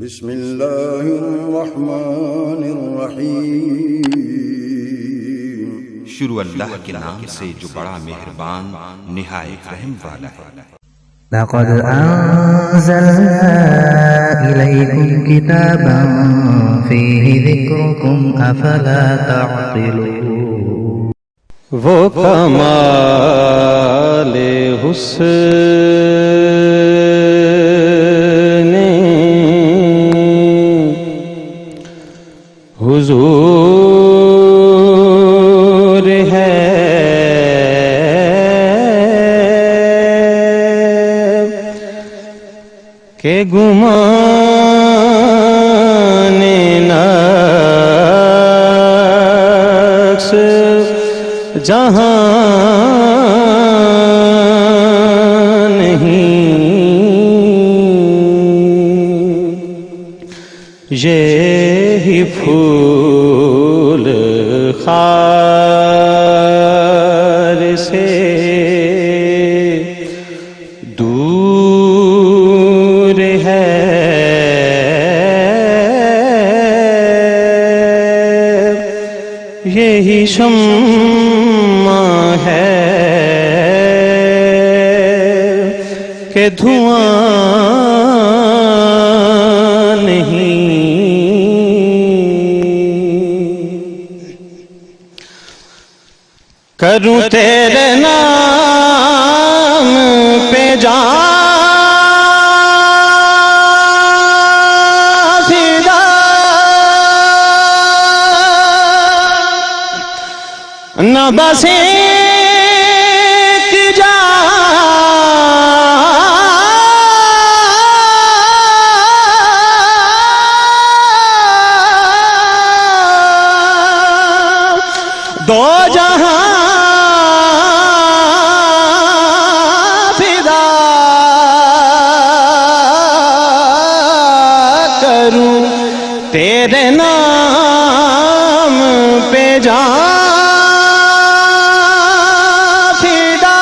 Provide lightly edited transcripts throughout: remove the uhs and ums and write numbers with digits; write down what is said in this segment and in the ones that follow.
بسم اللہ الرحمن الرحیم۔ شروع اللہ کے نام سے جو بڑا مہربان نہایت رحم والا ہے۔ لقد أنزلنا إليكم كتابا فيه ذكركم أفلا تعقلون۔ وہ کمال حسن حضور ہے کہ گمان نقص جہاں نہیں، یہی پھول خار سے دور ہے، یہی شمع ہے کہ دھواں نہیں۔ کروں تیرے نام پہ جان فدا، نہ بس ایک جان، دو جہاں فدا کروں تیرے نام پہ جان فدا،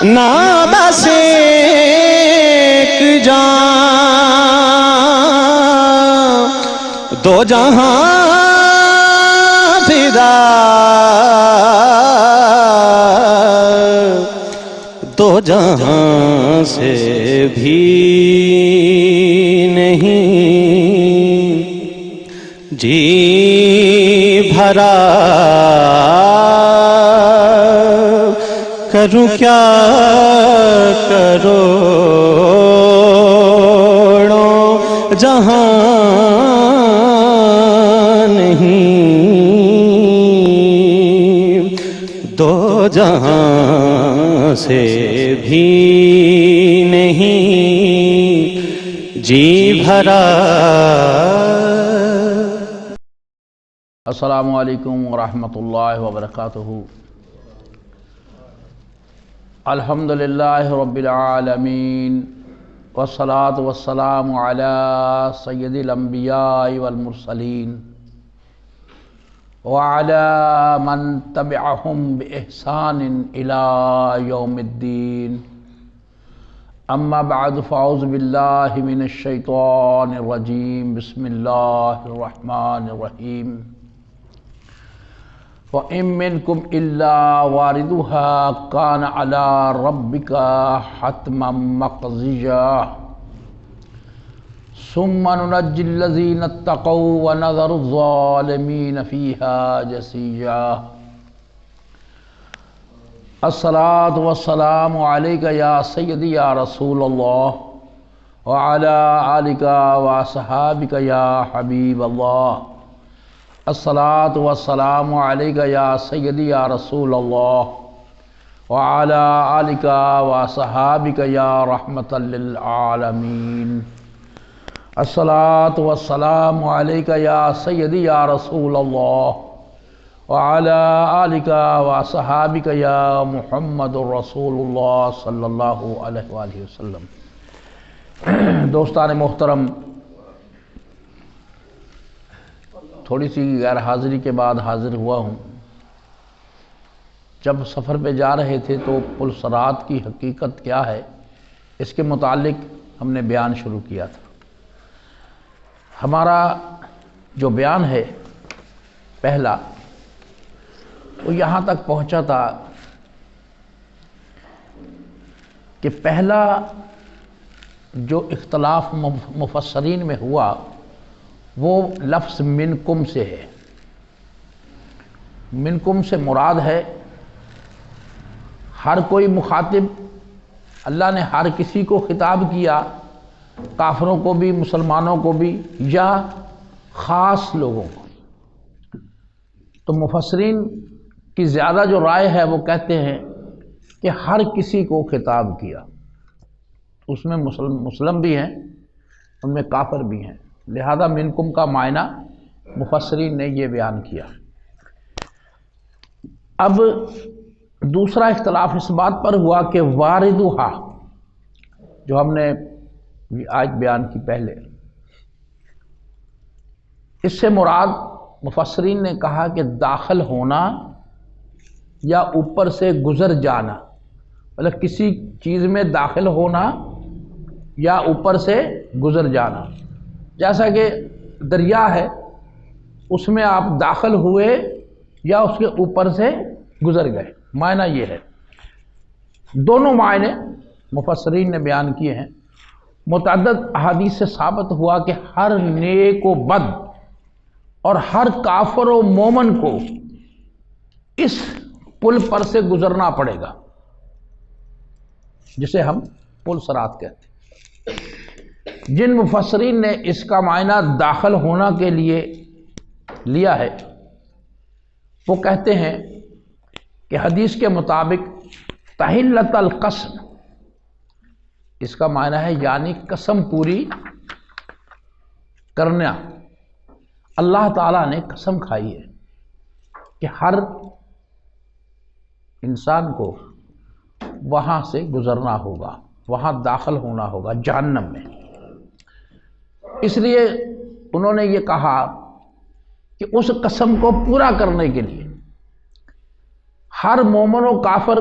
نہ بس ایک جان، دو جہاں فدا، دو جہاں سے بھی نہیں جی بھرا، کروں کیا کروڑوں جہاں نہیں، دو جہاں سے بھی نہیں جی بھرا۔ السلام علیکم ورحمۃ اللہ وبرکاتہ۔ الحمدللہ رب العالمین، والصلاة والسلام علی سید الانبیاء والمرسلین وعلی من تبعہم بإحسان الی یوم الدین، اما بعد فاعوذ باللہ من الشیطان الرجیم، بسم اللہ الرحمن الرحیم۔ وَإِن مِّنكُمْ إِلَّا وَارِدُهَا كَانَ عَلَى رَبِّكَ حَتْمًا مَّقْضِيًّا ثُمَّ نُنَجِّي الَّذِينَ اتَّقَوْا وَنَذَرُ الظَّالِمِينَ فِيهَا جَثِيًّا۔ الصلاة والسلام عليك يا سيدي يا رسول الله، وعلى آلك وصحابك يا حبيب الله۔ الصلاة والسلام عليك يا سيدي يا رسول الله، وعلى آلك وصحابك يا رحمة للعالمين۔ الصلاة والسلام عليك يا سيدي يا رسول الله، وعلى آلك وصحابك يا محمد رسول الله صلی اللہ علیہ وآلہ وسلم۔ دوستان محترم، تھوڑی سی غیر حاضری کے بعد حاضر ہوا ہوں۔ جب سفر پہ جا رہے تھے تو پل صراط کی حقیقت کیا ہے اس کے متعلق ہم نے بیان شروع کیا تھا۔ ہمارا جو بیان ہے پہلا، وہ یہاں تک پہنچا تھا کہ پہلا جو اختلاف مفسرین میں ہوا وہ لفظ منکم سے ہے۔ منکم سے مراد ہے ہر کوئی مخاطب، اللہ نے ہر کسی کو خطاب کیا، کافروں کو بھی، مسلمانوں کو بھی، یا خاص لوگوں کو۔ تو مفسرین کی زیادہ جو رائے ہے وہ کہتے ہیں کہ ہر کسی کو خطاب کیا، اس میں مسلم بھی ہیں، ان میں کافر بھی ہیں، لہذا منکم کا معنی مفسرین نے یہ بیان کیا۔ اب دوسرا اختلاف اس بات پر ہوا کہ واردھا، جو ہم نے آج بیان کی پہلے، اس سے مراد مفسرین نے کہا کہ داخل ہونا یا اوپر سے گزر جانا، مطلب کسی چیز میں داخل ہونا یا اوپر سے گزر جانا۔ جیسا کہ دریا ہے، اس میں آپ داخل ہوئے یا اس کے اوپر سے گزر گئے، معنی یہ ہے۔ دونوں معنی مفسرین نے بیان کیے ہیں۔ متعدد احادیث سے ثابت ہوا کہ ہر نیک و بد اور ہر کافر و مومن کو اس پل پر سے گزرنا پڑے گا، جسے ہم پل صراط کہتے ہیں۔ جن مفسرین نے اس کا معنی داخل ہونا کے لیے لیا ہے وہ کہتے ہیں کہ حدیث کے مطابق تحلت القسم، اس کا معنی ہے یعنی قسم پوری کرنا۔ اللہ تعالیٰ نے قسم کھائی ہے کہ ہر انسان کو وہاں سے گزرنا ہوگا، وہاں داخل ہونا ہوگا جہنم میں۔ اس لیے انہوں نے یہ کہا کہ اس قسم کو پورا کرنے کے لیے ہر مومن و کافر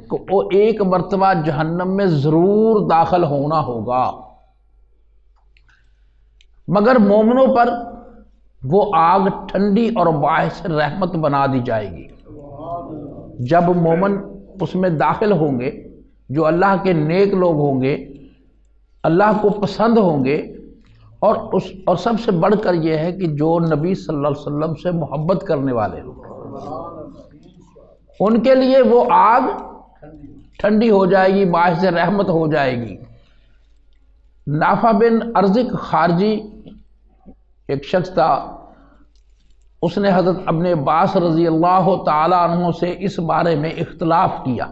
کو ایک مرتبہ جہنم میں ضرور داخل ہونا ہوگا، مگر مومنوں پر وہ آگ ٹھنڈی اور باعث رحمت بنا دی جائے گی۔ جب مومن اس میں داخل ہوں گے، جو اللہ کے نیک لوگ ہوں گے، اللہ کو پسند ہوں گے، اور سب سے بڑھ کر یہ ہے کہ جو نبی صلی اللہ علیہ وسلم سے محبت کرنے والے ہوں، ان کے لیے وہ آگ ٹھنڈی ہو جائے گی، باعث رحمت ہو جائے گی۔ نافع بن ارزق خارجی ایک شخص تھا، اس نے حضرت ابن عباس رضی اللہ تعالی عنہ سے اس بارے میں اختلاف کیا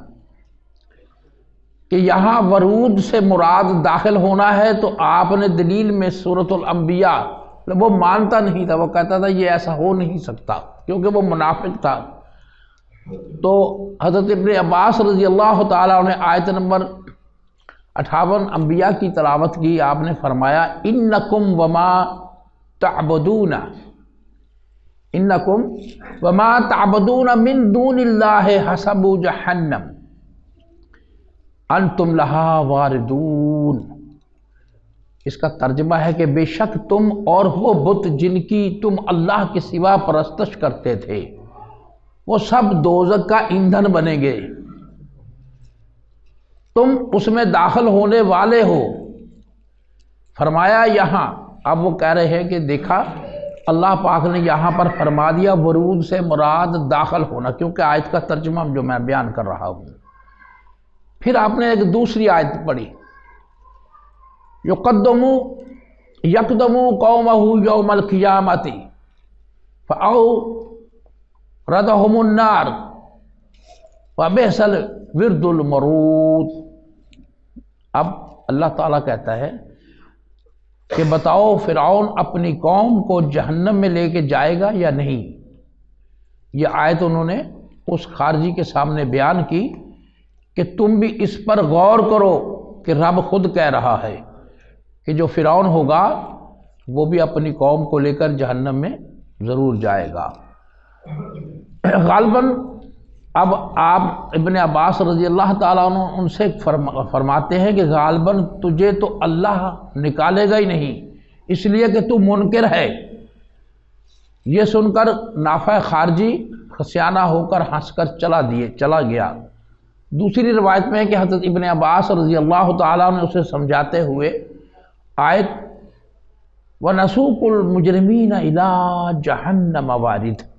کہ یہاں ورود سے مراد داخل ہونا ہے، تو آپ نے دلیل میں سورۃ الانبیاء، وہ مانتا نہیں تھا، وہ کہتا تھا یہ ایسا ہو نہیں سکتا کیونکہ وہ منافق تھا۔ تو حضرت ابن عباس رضی اللہ تعالیٰ نے آیت نمبر 58 انبیاء کی تلاوت کی، آپ نے فرمایا انکم وما تعبدون، انکم وما تعبدون من دون اللہ حسب جہنم انتم لہا واردون۔ اس کا ترجمہ ہے کہ بے شک تم اور وہ بت جن کی تم اللہ کے سوا پرستش کرتے تھے، وہ سب دوزخ کا ایندھن بنیں گے، تم اس میں داخل ہونے والے ہو۔ فرمایا یہاں، اب وہ کہہ رہے ہیں کہ دیکھا اللہ پاک نے یہاں پر فرما دیا ورود سے مراد داخل ہونا، کیونکہ آیت کا ترجمہ جو میں بیان کر رہا ہوں۔ پھر آپ نے ایک دوسری آیت پڑھی، یقدم قومہ یوم القیامۃ فأوردہم النار وبئس الورد المورود۔ اب اللہ تعالیٰ کہتا ہے کہ بتاؤ فرعون اپنی قوم کو جہنم میں لے کے جائے گا یا نہیں۔ یہ آیت انہوں نے اس خارجی کے سامنے بیان کی کہ تم بھی اس پر غور کرو کہ رب خود کہہ رہا ہے کہ جو فرعون ہوگا وہ بھی اپنی قوم کو لے کر جہنم میں ضرور جائے گا۔ غالباً اب آپ ابن عباس رضی اللہ تعالیٰ عنہ ان سے فرماتے ہیں کہ غالباً تجھے تو اللہ نکالے گا ہی نہیں، اس لیے کہ تو منکر ہے۔ یہ سن کر نافع خارجی خسیانہ ہو کر ہنس کر چلا گیا۔ دوسری روایت میں ہے کہ حضرت ابن عباس رضی اللہ تعالیٰ نے اسے سمجھاتے ہوئے آیت وَنَسُوقُ الْمُجْرِمِينَ إِلَىٰ جَهَنَّمَ وَارِدٍ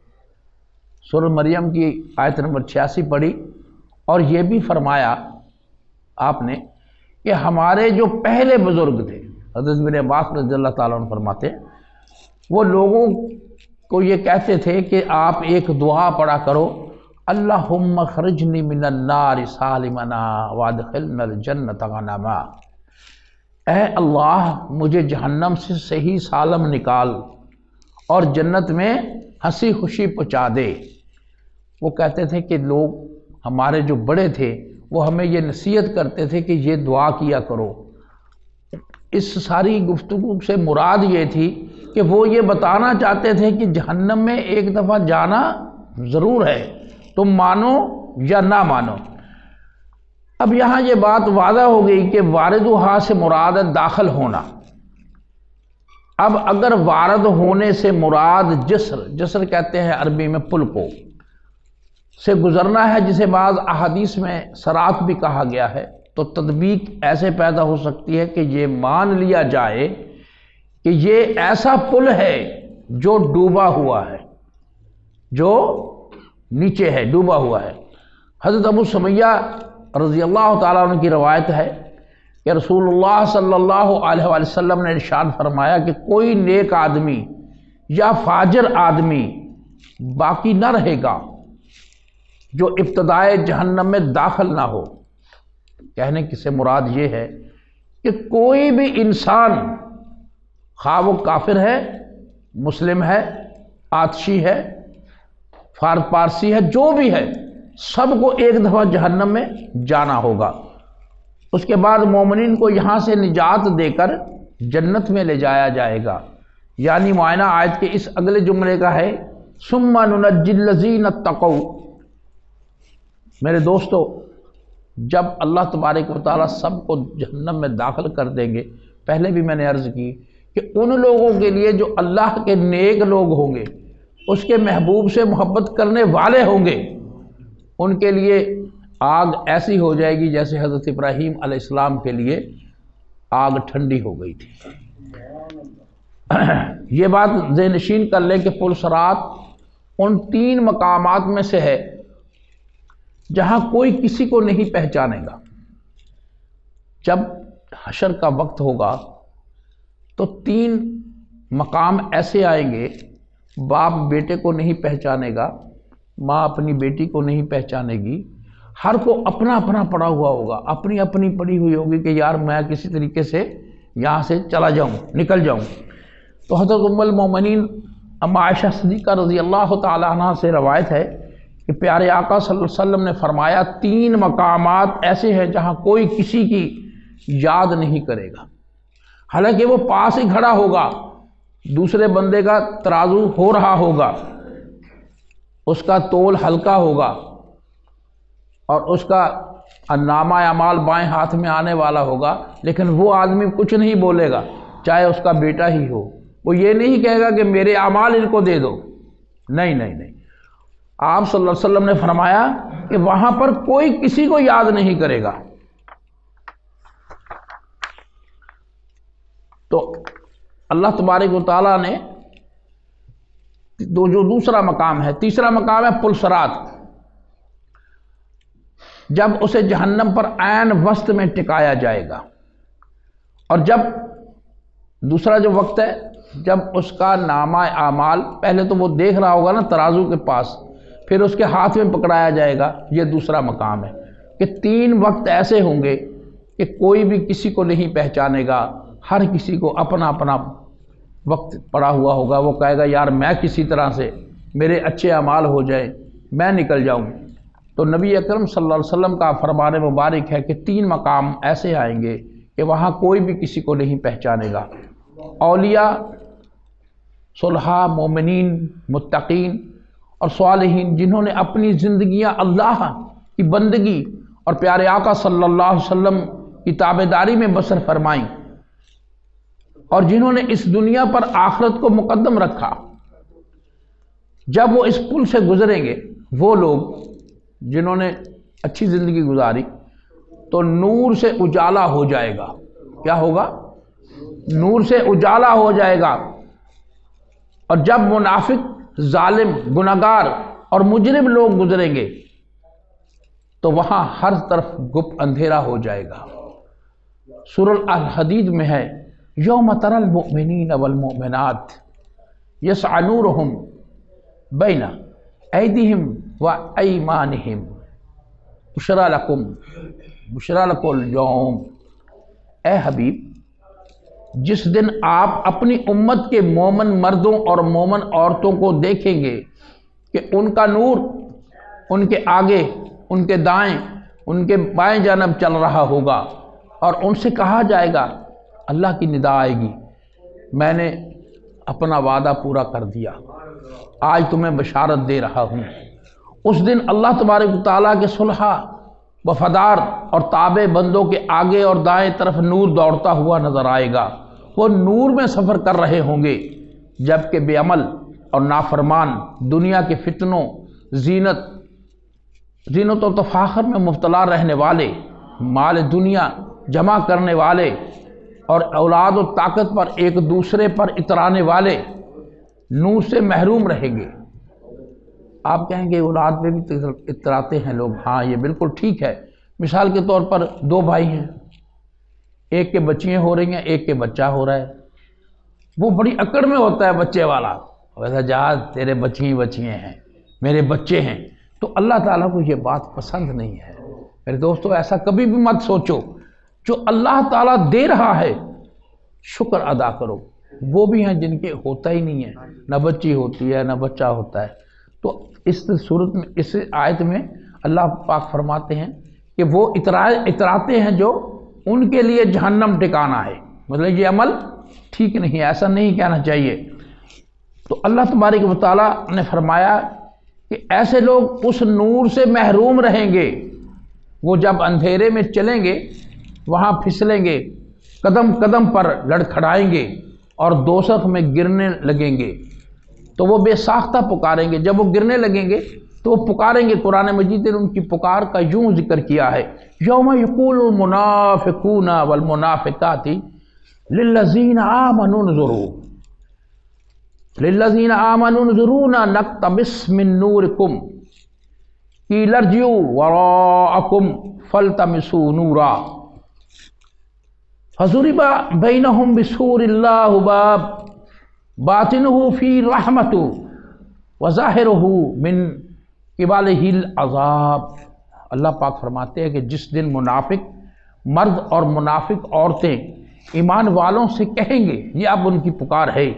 سورہ مریم کی آیت نمبر 86 پڑھی، اور یہ بھی فرمایا آپ نے کہ ہمارے جو پہلے بزرگ تھے، حضرت ابن عباس رضی اللہ تعالیٰ عنہ فرماتے ہیں، وہ لوگوں کو یہ کہتے تھے کہ آپ ایک دعا پڑھا کرو، اللہم اخرجنی من النار سالمنا وادخلنا الجنۃ غنما، اے اللہ مجھے جہنم سے صحیح سالم نکال اور جنت میں ہنسی خوشی پہنچا دے۔ وہ کہتے تھے کہ لوگ ہمارے جو بڑے تھے وہ ہمیں یہ نصیحت کرتے تھے کہ یہ دعا کیا کرو۔ اس ساری گفتگو سے مراد یہ تھی کہ وہ یہ بتانا چاہتے تھے کہ جہنم میں ایک دفعہ جانا ضرور ہے، تم مانو یا نہ مانو۔ اب یہاں یہ بات واضح ہو گئی کہ واردھا سے مراد داخل ہونا۔ اب اگر وارد ہونے سے مراد جسر کہتے ہیں عربی میں پل کو سے گزرنا ہے، جسے بعض احادیث میں صراط بھی کہا گیا ہے، تو تطبیق ایسے پیدا ہو سکتی ہے کہ یہ مان لیا جائے کہ یہ ایسا پل ہے جو ڈوبا ہوا ہے، جو نیچے ہے، ڈوبا ہوا ہے۔ حضرت ابو سمیہ رضی اللہ تعالیٰ عنہ کی روایت ہے کہ رسول اللہ صلی اللہ علیہ وآلہ وسلم نے ارشاد فرمایا کہ کوئی نیک آدمی یا فاجر آدمی باقی نہ رہے گا جو ابتدائے جہنم میں داخل نہ ہو۔ کہنے کی سے مراد یہ ہے کہ کوئی بھی انسان، خواہ وہ کافر ہے، مسلم ہے، آتشی ہے، پارسی ہے، جو بھی ہے، سب کو ایک دفعہ جہنم میں جانا ہوگا۔ اس کے بعد مومنین کو یہاں سے نجات دے کر جنت میں لے جایا جائے گا، یعنی معائنہ آیت کے اس اگلے جملے کا ہے ثم ننجی الذین اتقوا۔ میرے دوستو، جب اللہ تبارک و تعالیٰ سب کو جہنم میں داخل کر دیں گے، پہلے بھی میں نے عرض کی کہ ان لوگوں کے لیے جو اللہ کے نیک لوگ ہوں گے، اس کے محبوب سے محبت کرنے والے ہوں گے، ان کے لیے آگ ایسی ہو جائے گی جیسے حضرت ابراہیم علیہ السلام کے لیے آگ ٹھنڈی ہو گئی تھی۔ یہ بات ذہن نشین کر لیں کہ پل صراط ان 3 مقامات میں سے ہے جہاں کوئی کسی کو نہیں پہچانے گا۔ جب حشر کا وقت ہوگا تو 3 مقام ایسے آئیں گے، باپ بیٹے کو نہیں پہچانے گا، ماں اپنی بیٹی کو نہیں پہچانے گی، ہر کو اپنا اپنا پڑا ہوا ہوگا، اپنی اپنی پڑی ہوئی ہوگی کہ یار میں کسی طریقے سے یہاں سے چلا جاؤں، نکل جاؤں۔ تو حضرت ام المومنین ام عائشہ صدیقہ رضی اللہ تعالیٰ عنہ سے روایت ہے کہ پیارے آقا صلی اللہ علیہ وسلم نے فرمایا 3 مقامات ایسے ہیں جہاں کوئی کسی کی یاد نہیں کرے گا، حالانکہ وہ پاس ہی کھڑا ہوگا، دوسرے بندے کا ترازو ہو رہا ہوگا، اس کا تول ہلکا ہوگا اور اس کا نامہ اعمال بائیں ہاتھ میں آنے والا ہوگا، لیکن وہ آدمی کچھ نہیں بولے گا، چاہے اس کا بیٹا ہی ہو۔ وہ یہ نہیں کہے گا کہ میرے اعمال ان کو دے دو، نہیں نہیں نہیں۔ آپ صلی اللہ علیہ وسلم نے فرمایا کہ وہاں پر کوئی کسی کو یاد نہیں کرے گا۔ تو اللہ تبارک و تعالیٰ نے جو دوسرا مقام ہے، تیسرا مقام ہے پل صراط۔ جب اسے جہنم پر عین وسط میں ٹکایا جائے گا، اور جب دوسرا جو وقت ہے جب اس کا نامہ اعمال، پہلے تو وہ دیکھ رہا ہوگا نا ترازو کے پاس، پھر اس کے ہاتھ میں پکڑایا جائے گا، یہ دوسرا مقام ہے کہ 3 وقت ایسے ہوں گے کہ کوئی بھی کسی کو نہیں پہچانے گا، ہر کسی کو اپنا اپنا وقت پڑا ہوا ہوگا، وہ کہے گا یار میں کسی طرح سے میرے اچھے اعمال ہو جائیں، میں نکل جاؤں۔ تو نبی اکرم صلی اللہ علیہ وسلم کا فرمان مبارک ہے کہ 3 مقام ایسے آئیں گے کہ وہاں کوئی بھی کسی کو نہیں پہچانے گا۔ اولیاء، صلحاء، مومنین، متقین اور صالحین جنہوں نے اپنی زندگیاں اللہ کی بندگی اور پیارے آقا صلی اللہ علیہ وسلم کی تابعداری میں بسر فرمائیں، اور جنہوں نے اس دنیا پر آخرت کو مقدم رکھا، جب وہ اس پل سے گزریں گے، وہ لوگ جنہوں نے اچھی زندگی گزاری تو نور سے اجالا ہو جائے گا۔ کیا ہوگا؟ نور سے اجالا ہو جائے گا۔ اور جب منافق، ظالم، گناہگار اور مجرم لوگ گزریں گے تو وہاں ہر طرف گپ اندھیرا ہو جائے گا۔ سورہ الحدید میں ہے، یوم تری المؤمنین والمؤمنات یسعی نورہم بین ایدیہم وایمانہم بشری لکم اليوم۔ اے حبیب، جس دن آپ اپنی امت کے مومن مردوں اور مومن عورتوں کو دیکھیں گے کہ ان کا نور ان کے آگے، ان کے دائیں، ان کے بائیں جانب چل رہا ہوگا، اور ان سے کہا جائے گا، اللہ کی ندا آئے گی، میں نے اپنا وعدہ پورا کر دیا، آج تمہیں بشارت دے رہا ہوں۔ اس دن اللہ تبارک و تعالیٰ کے صلحاء، وفادار اور تابع بندوں کے آگے اور دائیں طرف نور دوڑتا ہوا نظر آئے گا۔ وہ نور میں سفر کر رہے ہوں گے، جبکہ بے عمل اور نافرمان، دنیا کے فتنوں، زینت و تفاخر میں مبتلا رہنے والے، مال دنیا جمع کرنے والے اور اولاد و طاقت پر ایک دوسرے پر اترانے والے نور سے محروم رہیں گے۔ آپ کہیں گے اولاد میں بھی اتراتے ہیں لوگ، ہاں یہ بالکل ٹھیک ہے۔ مثال کے طور پر دو بھائی ہیں، ایک کے بچیاں ہو رہی ہیں، ایک کے بچہ ہو رہا ہے، وہ بڑی اکڑ میں ہوتا ہے بچے والا، ویسا جہاز تیرے بچیاں ہیں، میرے بچے ہیں، تو اللہ تعالیٰ کو یہ بات پسند نہیں ہے۔ میرے دوستو، ایسا کبھی بھی مت سوچو، جو اللہ تعالیٰ دے رہا ہے شکر ادا کرو۔ وہ بھی ہیں جن کے ہوتا ہی نہیں ہے، نہ بچی ہوتی ہے نہ بچہ ہوتا ہے۔ تو اس صورت میں، اس آیت میں اللہ پاک فرماتے ہیں کہ وہ اتراتے ہیں جو ان کے لیے جہنم ٹھکانہ ہے، مطلب یہ عمل ٹھیک نہیں ہے، ایسا نہیں کہنا چاہیے۔ تو اللہ تبارک و تعالیٰ نے فرمایا کہ ایسے لوگ اس نور سے محروم رہیں گے، وہ جب اندھیرے میں چلیں گے وہاں پھسلیں گے، قدم قدم پر لڑکھڑائیں گے اور دوزخ میں گرنے لگیں گے، تو وہ بے ساختہ پکاریں گے۔ جب وہ گرنے لگیں گے تو وہ پکاریں گے۔ قرآن مجید نے ان کی پکار کا یوں ذکر کیا ہے، یوم یقول المنافقون والمنافقات للذین آمنوا انظرونا نقتبس من نورکم قیل ارجعوا وراءکم فالتمسوا نورا فضرب بینہم بسور لہ باب باطنہ فی رحمتہ وظاہرہ من قبلہ العذاب۔ اللہ پاک فرماتے ہیں کہ جس دن منافق مرد اور منافق عورتیں ایمان والوں سے کہیں گے، یہ اب ان کی پکار ہے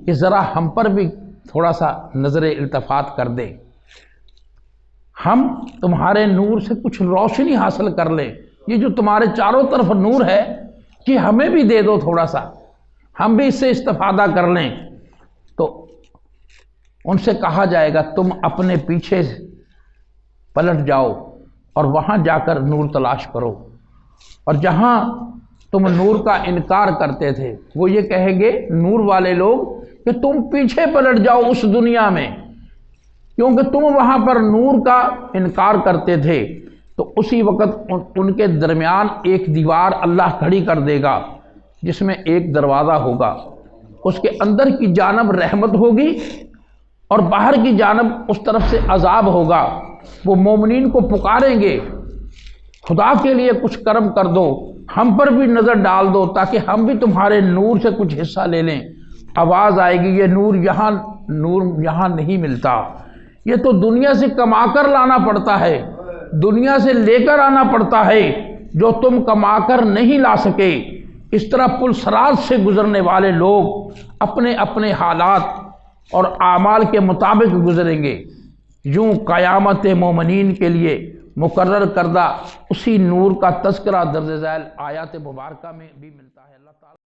کہ ذرا ہم پر بھی تھوڑا سا نظر التفات کر دیں، ہم تمہارے نور سے کچھ روشنی حاصل کر لیں، یہ جو تمہارے چاروں طرف نور ہے کہ ہمیں بھی دے دو تھوڑا سا، ہم بھی اس سے استفادہ کر لیں۔ تو ان سے کہا جائے گا تم اپنے پیچھے پلٹ جاؤ اور وہاں جا کر نور تلاش کرو، اور جہاں تم نور کا انکار کرتے تھے وہ یہ کہیں گے نور والے لوگ کہ تم پیچھے پلٹ جاؤ اس دنیا میں، کیونکہ تم وہاں پر نور کا انکار کرتے تھے۔ تو اسی وقت ان کے درمیان ایک دیوار اللہ کھڑی کر دے گا جس میں ایک دروازہ ہوگا، اس کے اندر کی جانب رحمت ہوگی اور باہر کی جانب اس طرف سے عذاب ہوگا۔ وہ مومنین کو پکاریں گے، خدا کے لیے کچھ کرم کر دو، ہم پر بھی نظر ڈال دو تاکہ ہم بھی تمہارے نور سے کچھ حصہ لے لیں۔ آواز آئے گی، یہ نور یہاں نہیں ملتا، یہ تو دنیا سے کما کر لانا پڑتا ہے، دنیا سے لے کر آنا پڑتا ہے جو تم کما کر نہیں لا سکے۔ اس طرح پل صراط سے گزرنے والے لوگ اپنے اپنے حالات اور اعمال کے مطابق گزریں گے۔ یوں قیامت مومنین کے لیے مقرر کردہ اسی نور کا تذکرہ درج ذیل آیات مبارکہ میں بھی ملتا ہے۔ اللہ تعالیٰ